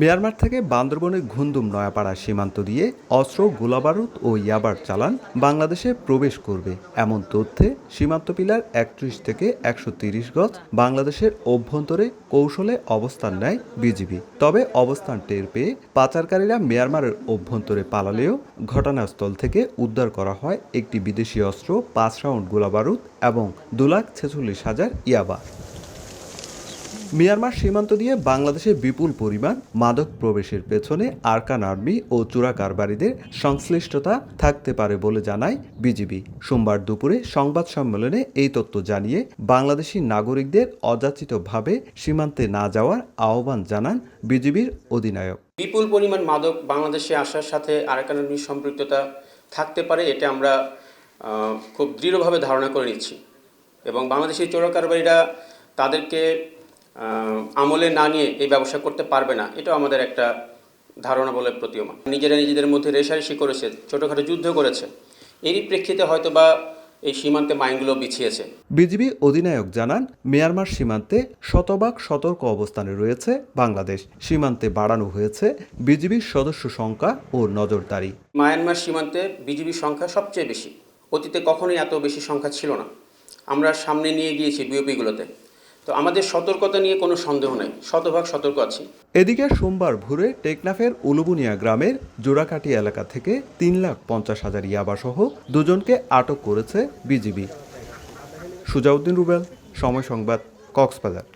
Myanmar থেকে বান্দরবনের ঘুন্দুম নয়াপাড়া সীমান্ত দিয়ে অস্ত্র, গোলাবারুদ ও ইয়াবার চালান বাংলাদেশে প্রবেশ করবে এমন তথ্যে সীমান্ত পিলার ৩১ থেকে ১৩০ গজ বাংলাদেশের অভ্যন্তরে কৌশলে অবস্থান নেয় বিজিবি। তবে অবস্থান টের পেয়ে পাচারকারীরা মিয়ানমারের অভ্যন্তরে পালালেও ঘটনাস্থল থেকে উদ্ধার করা হয় একটি বিদেশি অস্ত্র, ৫ রাউন্ড গোলাবারুদ এবং ২,৪৬,০০০ ইয়াবা। মিয়ানমার সীমান্ত দিয়ে বাংলাদেশে বিপুল পরিমাণ মাদক প্রবেশের পেছনে আরাকান আর্মি ও চোরা কারবারিদের সংশ্লিষ্টতা থাকতে পারে বলে জানায় বিজিবি। সোমবার দুপুরে সংবাদ সম্মেলনে এই তথ্য জানিয়ে বাংলাদেশি নাগরিকদের অযাচিতভাবে সীমান্তে না যাওয়ার আহ্বান জানান বিজিবির অধিনায়ক। বিপুল পরিমাণ মাদক বাংলাদেশে আসার সাথে আরাকান আর্মির সম্পৃক্ততা থাকতে পারে, এটা আমরা খুব দৃঢ়ভাবে ধারণা করে নিচ্ছি এবং বাংলাদেশি চোরা কারবারিরা তাদেরকে আমলে না নিয়ে এই ব্যবসা করতে পারবে না, এটাও আমাদের একটা ধারণা বলে প্রতীয়মান। নিজেরা নিজেদের মধ্যে রেষারেষি করেছে, ছোটোখাটো যুদ্ধ করেছে, এরই প্রেক্ষিতে হয়তোবা এই সীমান্তে মাইনগুলো বিছিয়েছে। বিজিবি অধিনায়ক জানান, মিয়ানমার সীমান্তে শতভাগ সতর্ক অবস্থানে রয়েছে বাংলাদেশ। সীমান্তে বাড়ানো হয়েছে বিজিবির সদস্য সংখ্যা ও নজরদারি। মায়ানমার সীমান্তে বিজিবির সংখ্যা সবচেয়ে বেশি, অতীতে কখনোই এত বেশি সংখ্যা ছিল না। আমরা সামনে নিয়ে গিয়েছি বিওপিগুলোতে, তো আমাদের সতর্কতা নিয়ে কোনো সন্দেহ নাই, শতভাগ সতর্ক আছি। এদিকে সোমবার ভোরে টেকনাফের উলুবুনিয়া গ্রামের জোড়াকাটি এলাকা থেকে ৩,৫০,০০০ ইয়াবাসহ দুজনকে আটক করেছে বিজিবি। সুজাউদ্দিন রুবেল, সময় সংবাদ, কক্সবাজার।